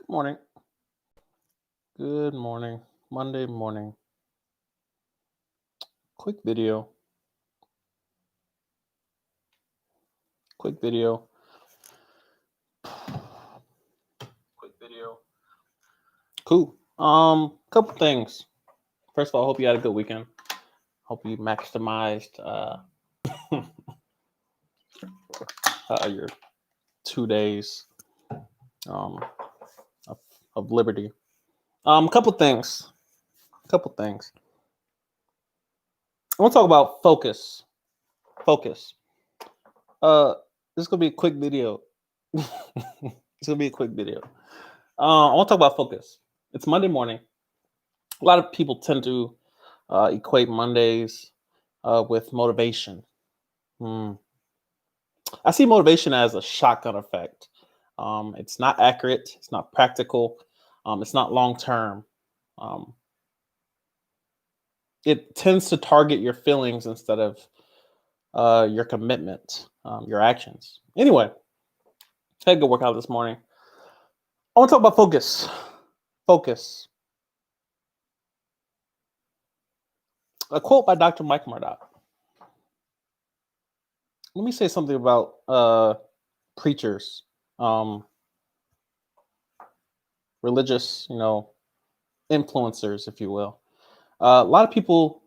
Morning. Good morning. Monday morning. Quick video. Quick video. Quick video. Cool. Couple things. First of all, hope you had a good weekend. Hope you maximized your 2 days um of, of liberty. Couple things. Couple things. I want to talk about focus. Focus. This is gonna be a quick video. It's gonna be a quick video. I want to talk about focus. It's Monday morning. A lot of people tend to equate Mondays with motivation. Hmm. I see motivation as a shotgun effect. It's not accurate. It's not practical. It's not long term. Um, it tends to target your feelings instead of your commitment, your actions. Anyway, I had a good workout this morning. I want to talk about focus. Focus. A quote by Dr. Mike Murdoch. Let me say something about preachers, um, religious, influencers, if you will. A lot of people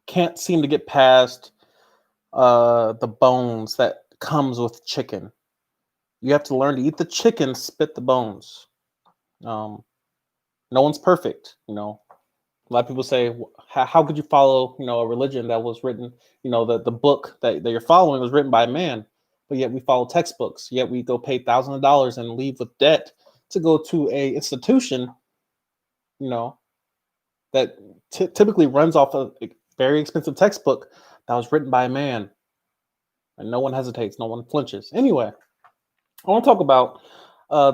can't seem to get past the bones that comes with chicken. You have to learn to eat the chicken, spit the bones. Um, no one's perfect. A lot of people say, How could you follow, a religion that was written, the book that you're following was written by a man, but yet we follow textbooks. Yet we go pay thousands of dollars and leave with debt to go to a institution, you know, that typically runs off a very expensive textbook that was written by a man, and no one hesitates, no one flinches. Anyway, I want to talk about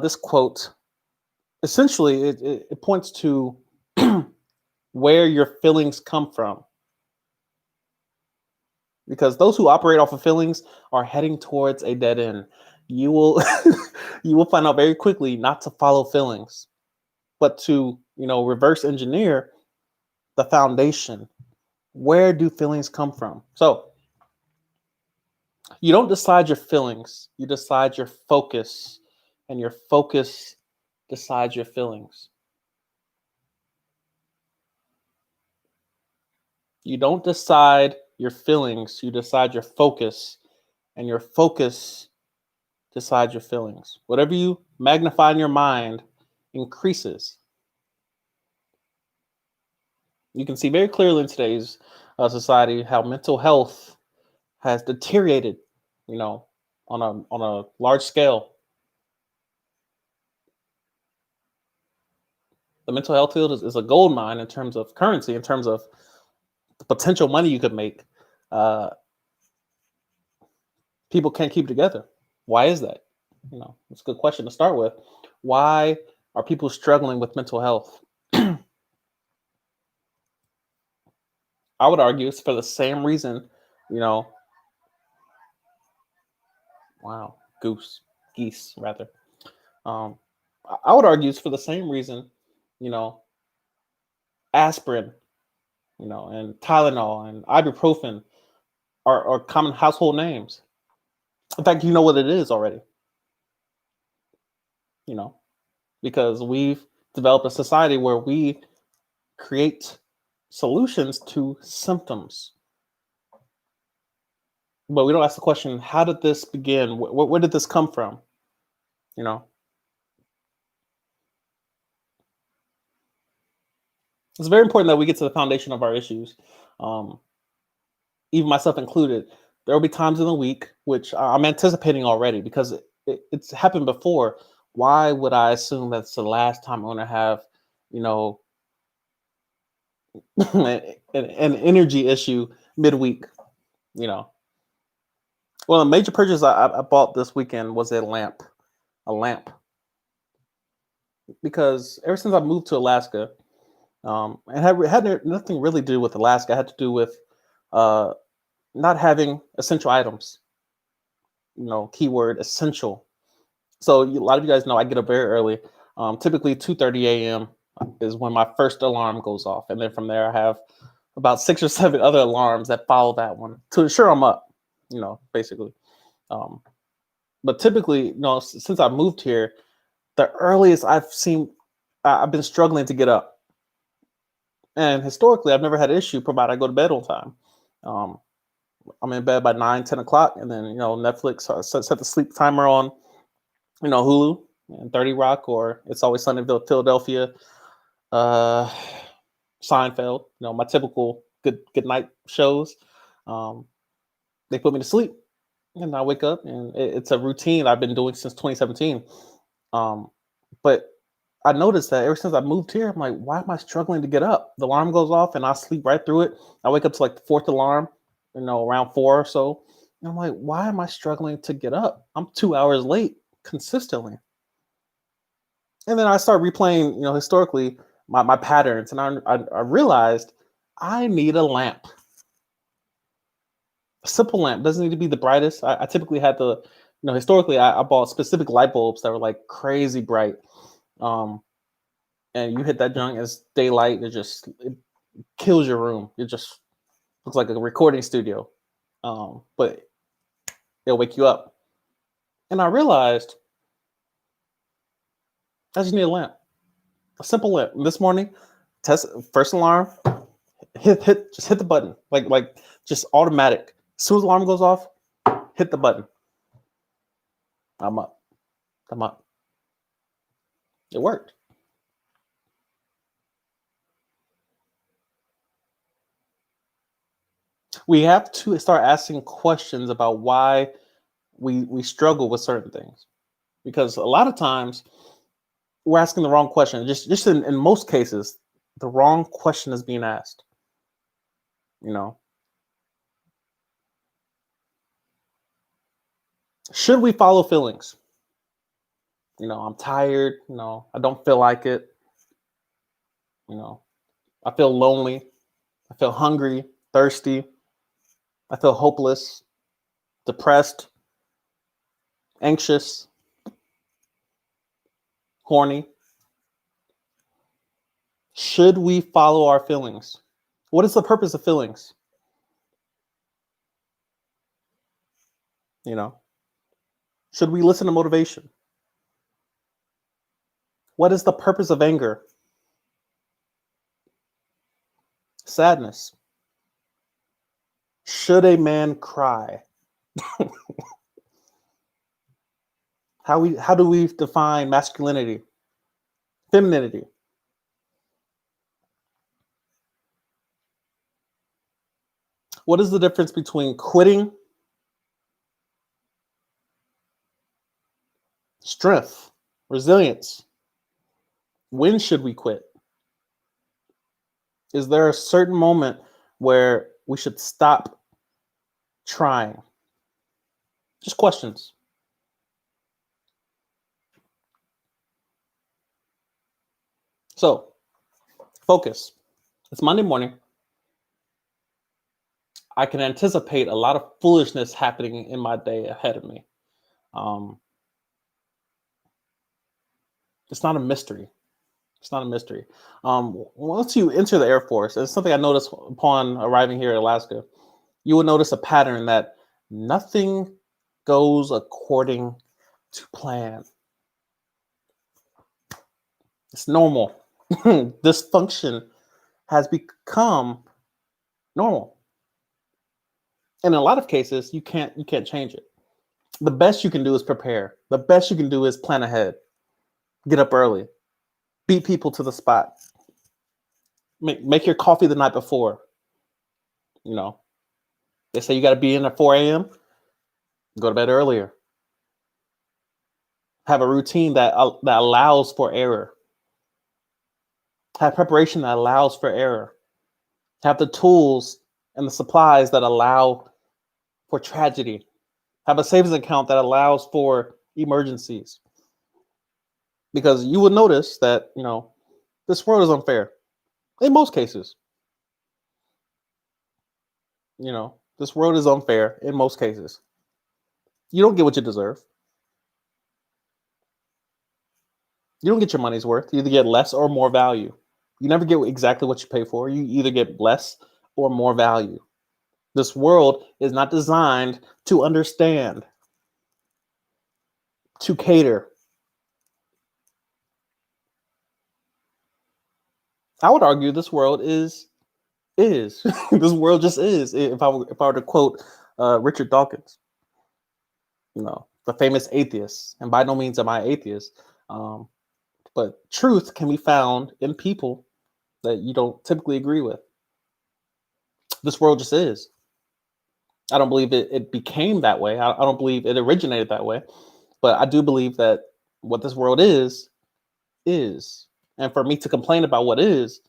this quote. Essentially, it points to where your feelings come from, because those who operate off of feelings are heading towards a dead end. You will you will find out very quickly not to follow feelings, but to reverse engineer the foundation. Where do feelings come from? So you don't decide your feelings, you decide your focus, and your focus decides your feelings. You don't decide your feelings, you decide your focus, and your focus decides your feelings. Whatever you magnify in your mind increases. You can see very clearly in today's society how mental health has deteriorated, on a large scale. The mental health field is a gold mine in terms of currency, in terms of the potential money you could make. Uh, People can't keep together. Why is that? It's a good question to start with. Why are people struggling with mental health? I would argue it's for the same reason, you know. Wow, geese rather. Um, I would argue it's for the same reason, you know, aspirin, and Tylenol and ibuprofen are common household names. In fact, you know what it is already, you know, because we've developed a society where we create solutions to symptoms, but we don't ask the question: how did this begin? Where did this come from? You know, it's very important that we get to the foundation of our issues. Um, Even myself included, there will be times in the week which I'm anticipating already because it's happened before. Why would I assume that's the last time I'm going to have, you know, an energy issue midweek? You know, well, a major purchase I bought this weekend was a lamp, because ever since I moved to Alaska, it had nothing really to do with Alaska. It had to do with uh, not having essential items. Keyword essential. So a lot of you guys know I get up very early. Typically 2:30 a.m. is when my first alarm goes off, and then from there I have about 6 or 7 other alarms that follow that one to ensure I'm up. Basically. Um, but typically, since I moved here, the earliest I've seen, I've been struggling to get up, and historically, I've never had an issue provided I go to bed on time. Um, I'm in bed by 9, 10 o'clock, and then Netflix set the sleep timer on Hulu and 30 Rock, or It's Always Sunny in Philadelphia, uh, Seinfeld. My typical good night shows. Um, they put me to sleep, and I wake up, and it's a routine I've been doing since 2017. Um, but I noticed that ever since I moved here, I'm like, why am I struggling to get up? The alarm goes off, and I sleep right through it. I wake up to like the fourth alarm, around 4 or so. And I'm like, why am I struggling to get up? I'm 2 hours late consistently. And then I start replaying, historically my patterns, and I realized I need a lamp. A simple lamp doesn't need to be the brightest. I typically had to, historically I bought specific light bulbs that were like crazy bright. Um, and you hit that junk as daylight, it kills your room. It just looks like a recording studio. But it'll wake you up. And I realized I just need a lamp, a simple lamp. This morning, test first alarm, just hit the button, like just automatic. As soon as the alarm goes off, hit the button. I'm up. I'm up. It worked. We have to start asking questions about why we struggle with certain things, because a lot of times we're asking the wrong question. Just in most cases, the wrong question is being asked. You know, should we follow feelings? I'm tired. I don't feel like it. You know, I feel lonely. I feel hungry, thirsty. I feel hopeless, depressed, anxious, horny. Should we follow our feelings? What is the purpose of feelings? You know, should we listen to motivation? What is the purpose of anger? Sadness. Should a man cry? How do we define masculinity, femininity? What is the difference between quitting, strength, resilience? When should we quit? Is there a certain moment where we should stop trying? Just questions. So, focus. It's Monday morning. I can anticipate a lot of foolishness happening in my day ahead of me. Um, it's not a mystery. It's not a mystery. Once you enter the Air Force, it's something I noticed upon arriving here in Alaska. You will notice a pattern that nothing goes according to plan. It's normal. Dysfunction has become normal. And in a lot of cases, you can't change it. The best you can do is prepare. The best you can do is plan ahead. Get up early. Beat people to the spot. Make your coffee the night before. You know, they say you got to be in at 4 a.m. Go to bed earlier. Have a routine that allows for error. Have preparation that allows for error. Have the tools and the supplies that allow for tragedy. Have a savings account that allows for emergencies. Because you will notice that, this world is unfair in most cases. This world is unfair in most cases. You don't get what you deserve. You don't get your money's worth. You either get less or more value. You never get exactly what you pay for. You either get less or more value. This world is not designed to understand, to cater. I would argue this world is this world just is. If I were to quote Richard Dawkins, the famous atheist, and by no means am I atheist, um, but truth can be found in people that you don't typically agree with. This world just is. I don't believe it became that way. I don't believe it originated that way, but I do believe that what this world is. And for me to complain about what is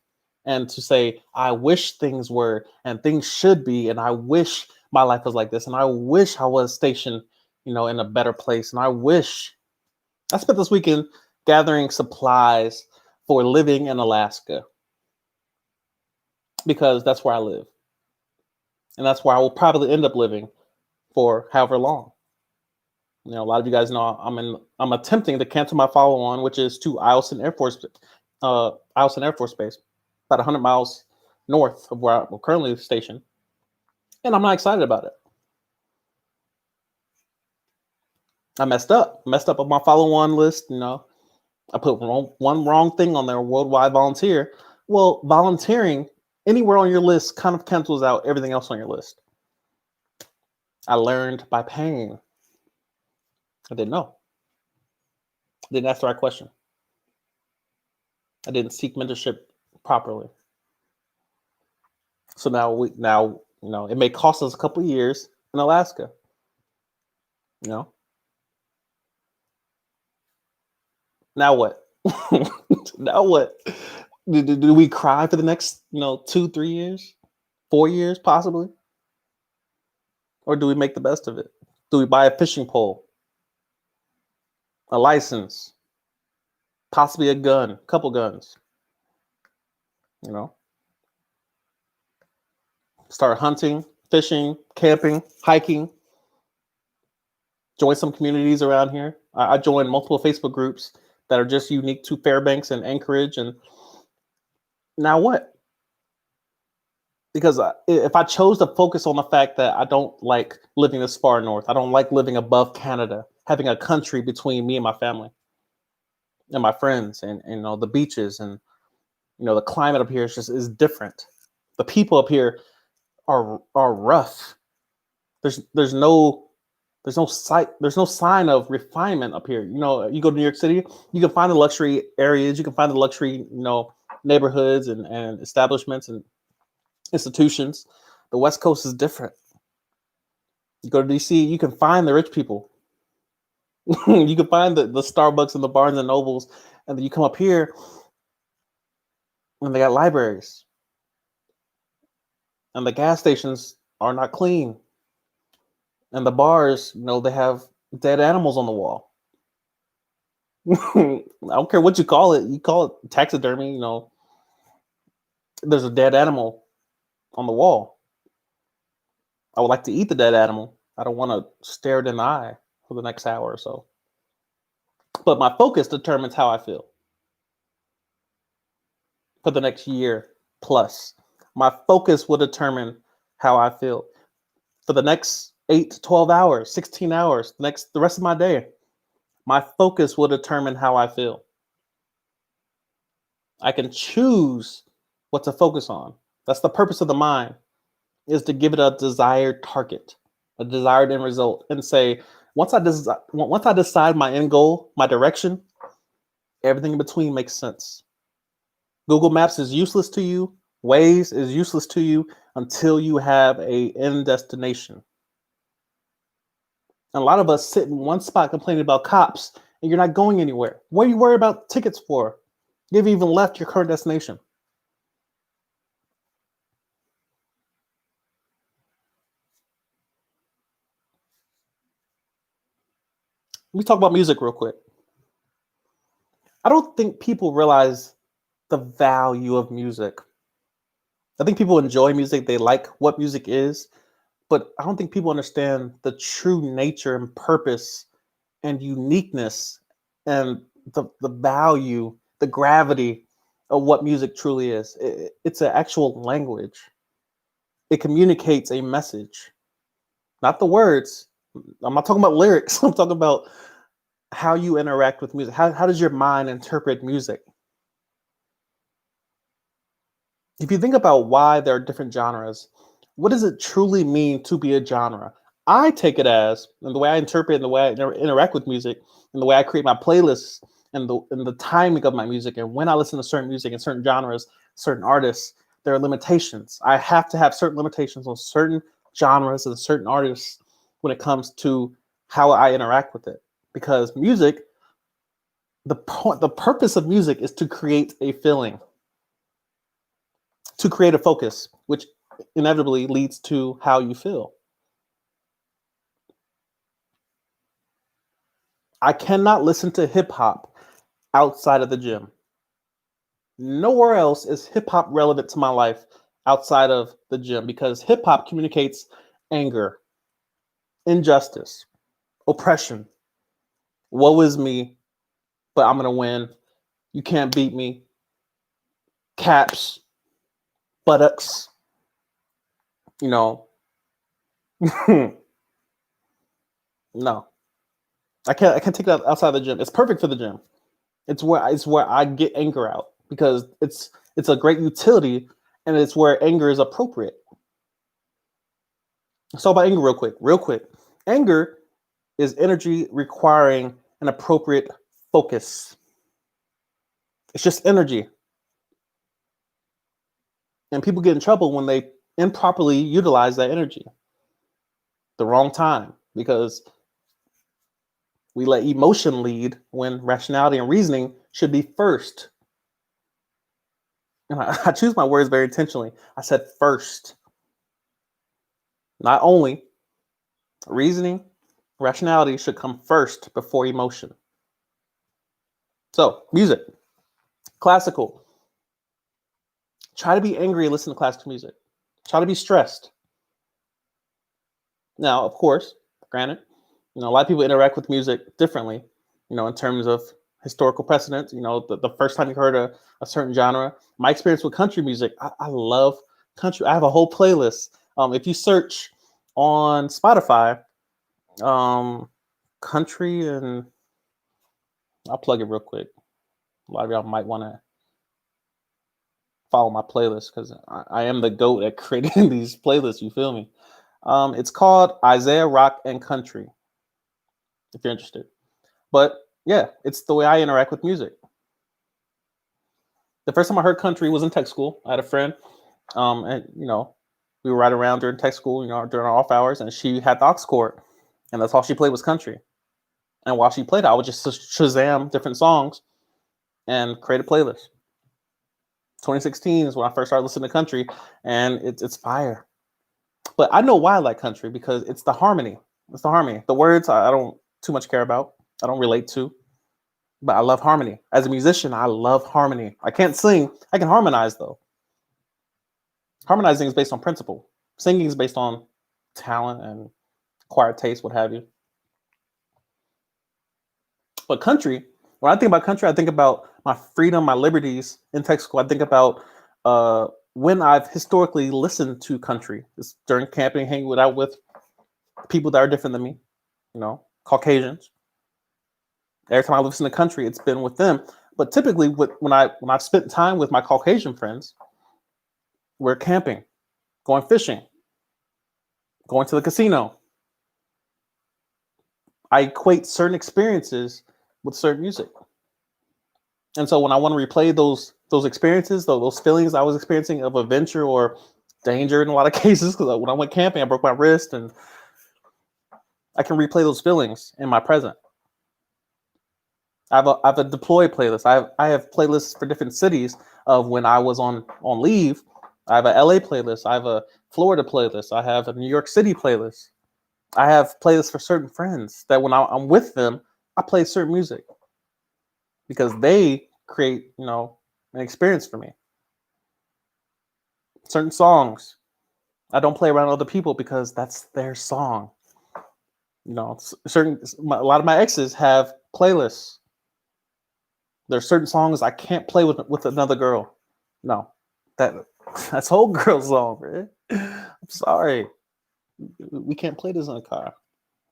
and to say, I wish things were and things should be, and I wish my life was like this, and I wish I was stationed, in a better place. And I spent this weekend gathering supplies for living in Alaska because that's where I live. And that's where I will probably end up living for however long. A lot of you guys know I'm attempting to cancel my follow on, which is to Eielson Air Force Base, about 100 miles north of where I'm currently stationed, and I'm not excited about it. I messed up on my follow on list. I put one wrong thing on there, worldwide volunteer. Well, volunteering anywhere on your list kind of cancels out everything else on your list. I learned by paying. I didn't know. I didn't ask the right question. I didn't seek mentorship properly. So now it may cost us a couple of years in Alaska. Now what? Now what? Do we cry for the next 2-3 years, 4 years possibly, or do we make the best of it? Do we buy a fishing pole, a license, possibly a gun, couple guns? Start hunting, fishing, camping, hiking. Join some communities around here. I joined multiple Facebook groups that are just unique to Fairbanks and Anchorage. And now what? Because if I chose to focus on the fact that I don't like living this far north, I don't like living above Canada, having a country between me and my family and my friends, and the beaches, and the climate up here is different. The people up here are rough. There's no sign of refinement up here. You go to New York City, you can find the luxury areas, you can find the luxury, neighborhoods and establishments and institutions. The West Coast is different. You go to DC, you can find the rich people. You can find the Starbucks and the Barnes and Nobles, and then you come up here and they got libraries. And the gas stations are not clean. And the bars, they have dead animals on the wall. I don't care what you call it. You call it taxidermy, there's a dead animal on the wall. I would like to eat the dead animal. I don't want to stare it in the eye for the next hour or so. But my focus determines how I feel for the next year plus. My focus will determine how I feel for the next 8 to 12 hours, 16 hours, the rest of my day. My focus will determine how I feel. I can choose what to focus on. That's the purpose of the mind, is to give it a desired target, a desired end result, and say, once I decide my end goal, my direction, everything in between makes sense. Google Maps is useless to you. Waze is useless to you until you have a end destination. And a lot of us sit in one spot complaining about cops, and you're not going anywhere. What are you worried about tickets for? You haven't even left your current destination. Let me talk about music real quick. I don't think people realize the value of music. I think people enjoy music. They like what music is, but I don't think people understand the true nature and purpose and uniqueness and the value, the gravity of what music truly is. It's an actual language. It communicates a message, not the words. I'm not talking about lyrics. I'm talking about how you interact with music. How does your mind interpret music? If you think about why there are different genres, what does it truly mean to be a genre? I take it as, and the way I interpret and the way I interact with music, and the way I create my playlists, and the timing of my music, and when I listen to certain music and certain genres, certain artists, there are limitations. I have to have certain limitations on certain genres and certain artists when it comes to how I interact with it. Because music, the purpose of music is to create a feeling, to create a focus, which inevitably leads to how you feel. I cannot listen to hip hop outside of the gym. Nowhere else is hip hop relevant to my life outside of the gym because hip hop communicates anger, injustice, oppression. Woe is me, but I'm going to win. You can't beat me. Caps, buttocks, you know. No. I can't take that outside the gym. It's perfect for the gym. It's where I get anger out because it's a great utility and it's where anger is appropriate. Let's talk about anger real quick. Real quick. Anger is energy requiring an appropriate focus. It's just energy. And people get in trouble when they improperly utilize that energy. The wrong time because we let emotion lead when rationality and reasoning should be first. And I choose my words very intentionally. I said first. Not only. Reasoning, rationality should come first before emotion. So, music. Classical. Try to be angry and listen to classical music. Try to be stressed. Now, of course, granted, a lot of people interact with music differently, in terms of historical precedents. The first time you heard a certain genre. My experience with country music, I love country. I have a whole playlist. If you search on Spotify, country, and I'll plug it real quick. A lot of y'all might want to follow my playlist because I am the GOAT at creating these playlists. You feel me? It's called Isaiah Rock and Country, if you're interested. But yeah, it's the way I interact with music. The first time I heard country was in tech school. I had a friend, and we were right around during tech school, during our off hours, and she had the aux cord, and that's all she played was country. And while she played, I would just Shazam different songs and create a playlist. 2016 is when I first started listening to country, and it's fire. But I know why I like country because it's the harmony. It's the harmony. The words I don't too much care about. I don't relate to. But I love harmony. As a musician, I love harmony. I can't sing. I can harmonize though. Harmonizing is based on principle. Singing is based on talent and acquired taste, what have you. But country, when I think about country, I think about my freedom, my liberties in tech school. I think about when I've historically listened to country. It's during camping, hanging out with people that are different than me, Caucasians. Every time I listen to country, it's been with them. But typically, when I've spent time with my Caucasian friends, we're camping, going fishing, going to the casino. I equate certain experiences with certain music. And so when I want to replay those experiences, those feelings I was experiencing of adventure or danger in a lot of cases, because when I went camping, I broke my wrist, and I can replay those feelings in my present. I have a deploy playlist. I have playlists for different cities of when I was on leave. I have a LA playlist. I have a Florida playlist. I have a New York City playlist. I have playlists for certain friends that when I'm with them, I play certain music because they create, an experience for me. Certain songs, I don't play around other people because that's their song. A lot of my exes have playlists. There are certain songs I can't play with another girl. No, that that's whole girl song, man. I'm sorry, we can't play this in the car.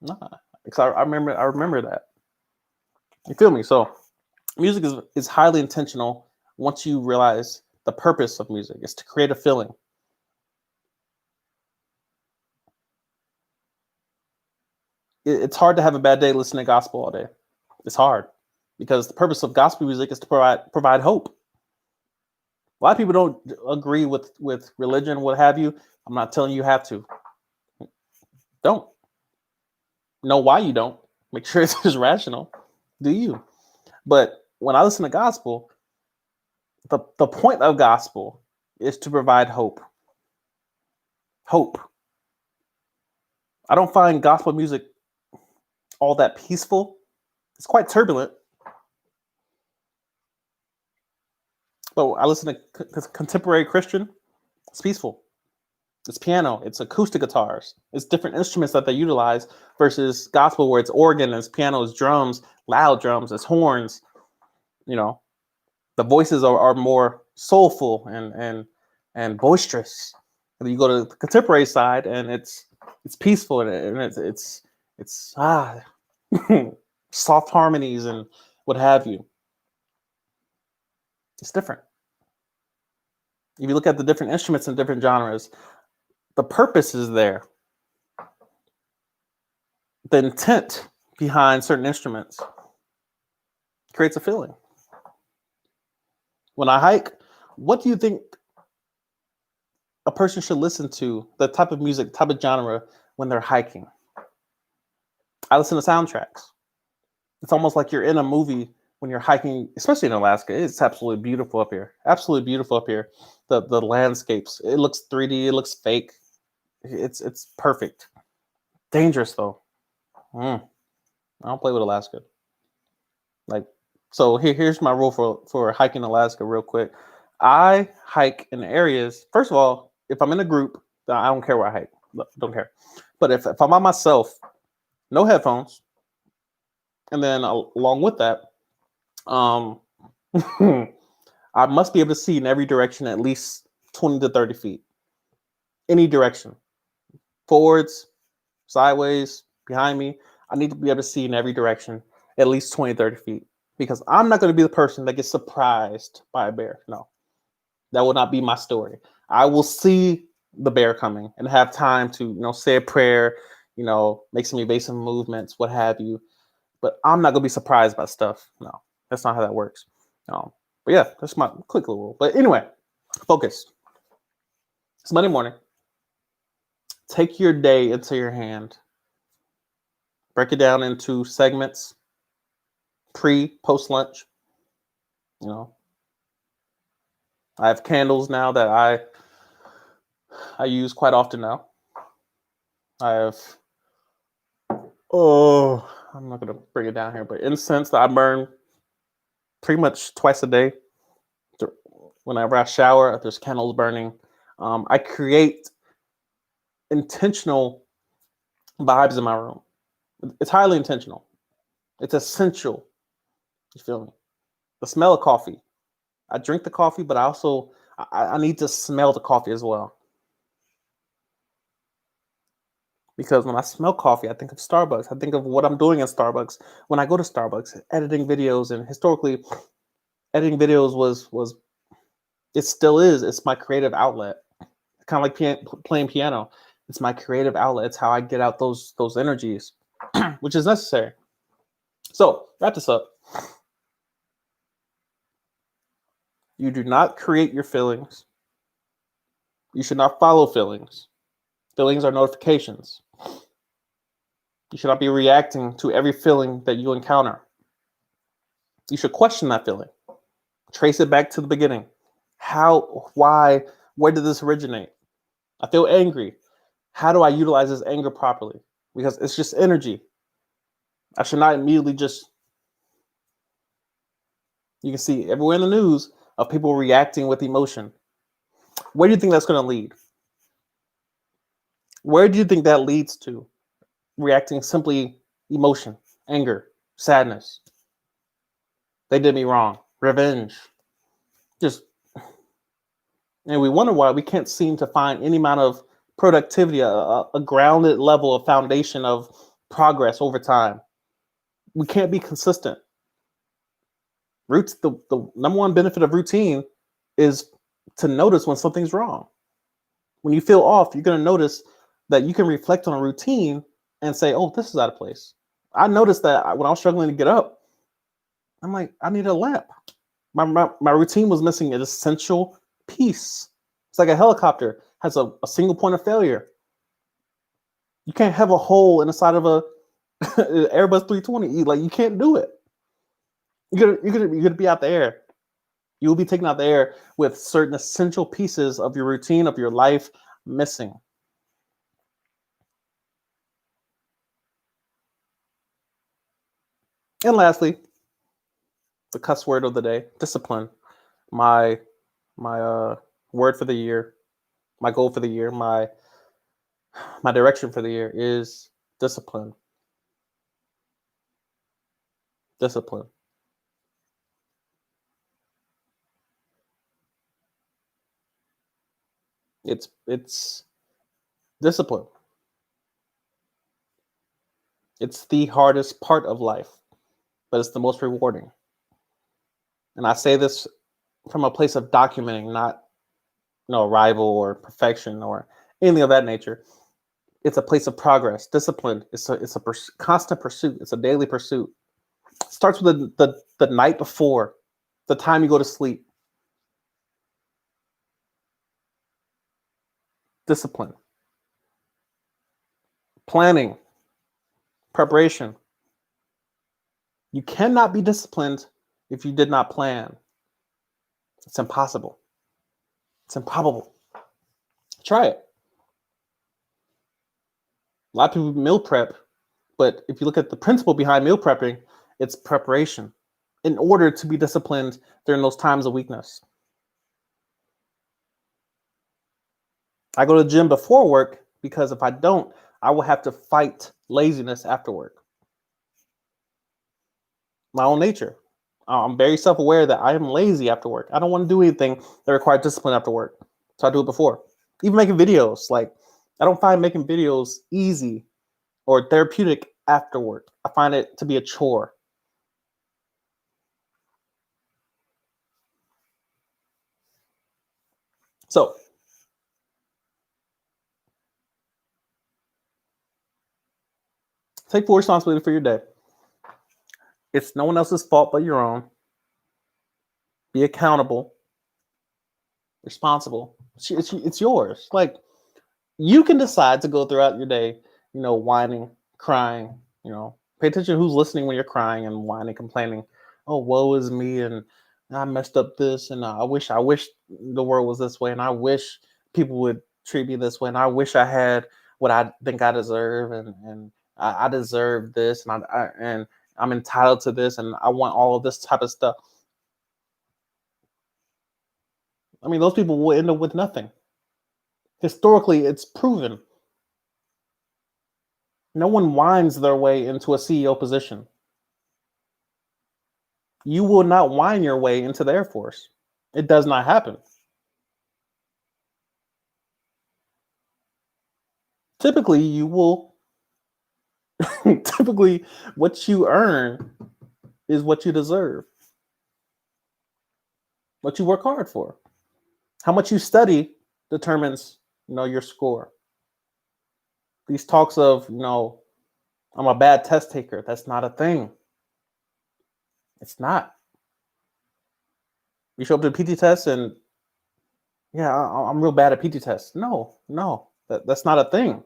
Nah, because I remember that. You feel me? So music is highly intentional. Once you realize the purpose of music is to create a feeling. It's hard to have a bad day listening to gospel all day. It's hard because the purpose of gospel music is to provide hope. A lot of people don't agree with religion, what have you. I'm not telling you have to. Don't know why you don't. Make sure it's just rational. Do you? But when I listen to gospel, the point of gospel is to provide hope. Hope. I don't find gospel music all that peaceful. It's quite turbulent. But I listen to contemporary Christian. It's peaceful. It's piano. It's acoustic guitars. It's different instruments that they utilize versus gospel where it's organ, it's piano, it's drums, loud drums, it's horns. You know, the voices are more soulful and boisterous. And you go to the contemporary side and it's peaceful and it's soft harmonies and what have you. It's different. If you look at the different instruments and different genres, the purpose is there. The intent behind certain instruments creates a feeling. When I hike, what do you think a person should listen to? The type of music, type of genre when they're hiking? I listen to soundtracks. It's almost like you're in a movie when you're hiking, especially in Alaska. It's absolutely beautiful up here. Absolutely beautiful up here. The landscapes. It looks 3D. It looks fake. It's perfect. Dangerous though. I don't play with Alaska. Like, so here's my rule for hiking Alaska real quick. I hike in areas. First of all, if I'm in a group, I don't care where I hike. Don't care. But if I'm by myself, no headphones, and then along with that, I must be able to see in every direction at least 20 to 30 feet. Any direction. Forwards, sideways, behind me. I need to be able to see in every direction at least 20, 30 feet. Because I'm not going to be the person that gets surprised by a bear. No. That will not be my story. I will see the bear coming and have time to, say a prayer, make some evasive movements, what have you. But I'm not going to be surprised by stuff. No, that's not how that works. But yeah, that's my quick little rule. But anyway, focus. It's Monday morning. Take your day into your hand. Break it down into segments, post lunch. I have candles now that I use quite often now. I have, I'm not going to bring it down here, but incense that I burn pretty much twice a day. Whenever I shower, there's candles burning. I create intentional vibes in my room. It's highly intentional. It's essential. You feel me? The smell of coffee. I drink the coffee, but I need to smell the coffee as well. Because when I smell coffee, I think of Starbucks. I think of what I'm doing at Starbucks. When I go to Starbucks, editing videos, and historically, editing videos was it still is. It's my creative outlet. Kind of like playing piano. It's my creative outlet. It's how I get out those energies, which is necessary. So, wrap this up. You do not create your feelings. You should not follow feelings. Feelings are notifications. You should not be reacting to every feeling that you encounter. You should question that feeling. Trace it back to the beginning. How, why, where did this originate? I feel angry. How do I utilize this anger properly? Because it's just energy. I should not immediately you can see everywhere in the news of people reacting with emotion. Where do you think that's going to lead? Where do you think that leads to? Reacting simply emotion, anger, sadness. They did me wrong. revenge. Just, and we wonder why we can't seem to find any amount of productivity, a grounded level of foundation of progress over time. We can't be consistent. The number one benefit of routine is to notice when something's wrong. When you feel off, you're going to notice that you can reflect on a routine and say, oh, this is out of place. I noticed that when I was struggling to get up, I'm like, I need a lamp. My routine was missing an essential piece. It's like a helicopter has a single point of failure. You can't have a hole in the side of a Airbus 320. Like, you can't do it. You're gonna be out the air. You'll be taken out the air with certain essential pieces of your routine, of your life, missing. And lastly, the cuss word of the day: discipline. My word for the year, my goal for the year, my direction for the year is discipline. Discipline. It's discipline. It's the hardest part of life, but it's the most rewarding. And I say this from a place of documenting, not rival or perfection or anything of that nature. It's a place of progress. Discipline. It's a constant pursuit. It's a daily pursuit. It starts with the night before, the time you go to sleep. Discipline. Planning. Preparation. You cannot be disciplined if you did not plan. It's impossible. It's improbable. Try it. A lot of people meal prep, but if you look at the principle behind meal prepping, it's preparation in order to be disciplined during those times of weakness. I go to the gym before work because if I don't, I will have to fight laziness after work. My own nature. I'm very self-aware that I am lazy after work. I don't want to do anything that requires discipline after work. So I do it before. Even making videos. Like, I don't find making videos easy or therapeutic after work. I find it to be a chore. So, take full responsibility for your day. It's no one else's fault but your own. Be accountable. Responsible. It's yours. Like, you can decide to go throughout your day, whining, crying, pay attention to who's listening when you're crying and whining, complaining. Oh, woe is me, and I messed up this, and I wish the world was this way, and I wish people would treat me this way, and I wish I had what I think I deserve, and I deserve this, and I'm entitled to this, and I want all of this type of stuff. I mean, those people will end up with nothing. Historically, it's proven. No one whines their way into a CEO position. You will not whine your way into the Air Force. It does not happen. Typically, typically what you earn is what you deserve. What you work hard for. How much you study determines, your score. These talks of, I'm a bad test taker. That's not a thing. It's not. You show up to a PT test and, yeah, I'm real bad at PT tests. No, that's not a thing.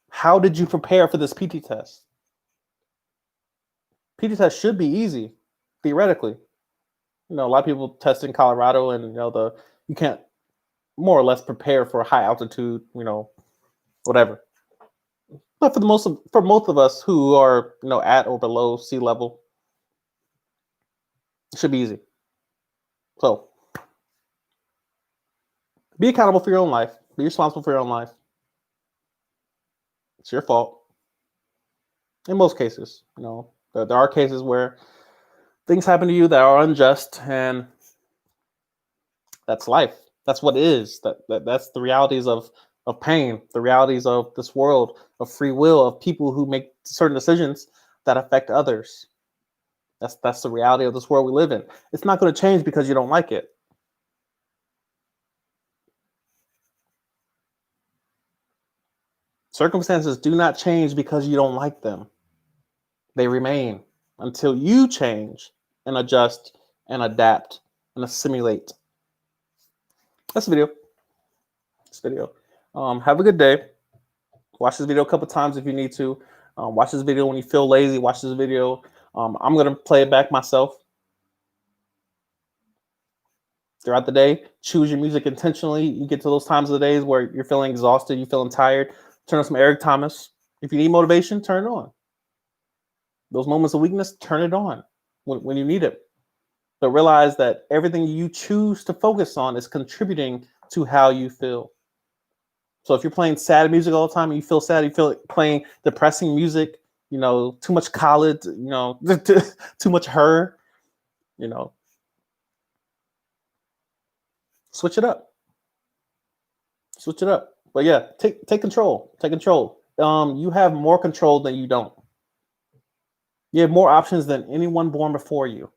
How did you prepare for this PT test? PT test should be easy, theoretically. A lot of people test in Colorado, and you can't more or less prepare for high altitude, whatever. But for most of us who are, at or below sea level, it should be easy. So, be accountable for your own life. Be responsible for your own life. It's your fault. In most cases, there are cases where Things happen to you that are unjust, and that's life. That's what is. That's the realities of pain, the realities of this world, of free will, of people who make certain decisions that affect others. That's the reality of this world we live in. It's not going to change because you don't like it. Circumstances do not change because you don't like them. They remain until you change and adjust and adapt and assimilate. That's the video. This video. Have a good day. Watch this video a couple times if you need to. Watch this video when you feel lazy. Watch this video. I'm going to play it back myself throughout the day. Choose your music intentionally. You get to those times of the days where you're feeling exhausted, you're feeling tired. Turn on some Eric Thomas. If you need motivation, turn it on. Those moments of weakness, turn it on when you need it. But realize that everything you choose to focus on is contributing to how you feel. So if you're playing sad music all the time and you feel sad, you feel like playing depressing music, too much Khaled, too much Her, switch it up. Switch it up. But yeah, take control. Take control. You have more control than you don't. You have more options than anyone born before you.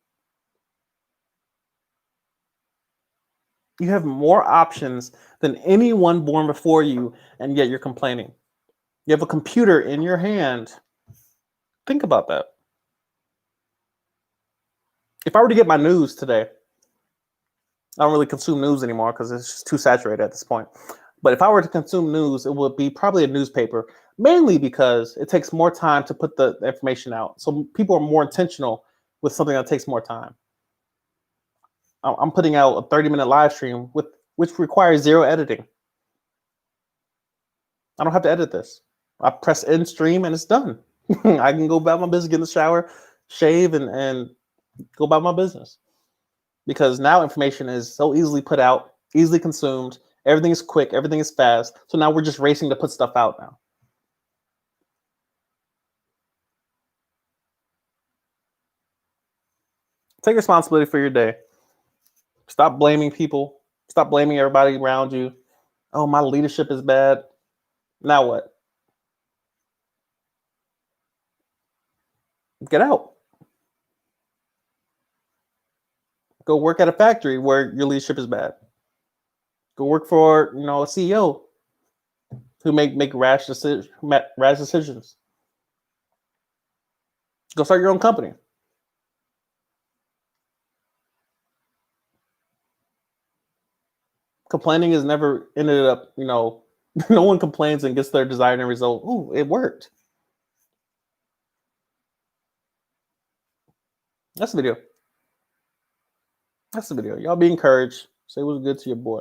You have more options than anyone born before you, and yet you're complaining. You have a computer in your hand. Think about that. If I were to get my news today, I don't really consume news anymore because it's just too saturated at this point. But if I were to consume news, it would be probably a newspaper, mainly because it takes more time to put the information out. So people are more intentional with something that takes more time. I'm putting out a 30-minute live stream which requires zero editing. I don't have to edit this. I press end stream and it's done. I can go about my business, get in the shower, shave, and go about my business. Because now information is so easily put out, easily consumed. Everything is quick. Everything is fast. So now we're just racing to put stuff out now. Take responsibility for your day. Stop blaming people. Stop blaming everybody around you. Oh, my leadership is bad. Now what? Get out. Go work at a factory where your leadership is bad. Go work for, a CEO who make rash decisions. Go start your own company. Complaining has never ended up, no one complains and gets their desired end result. Ooh, it worked. That's the video. That's the video. Y'all be encouraged. Say what's good to your boy.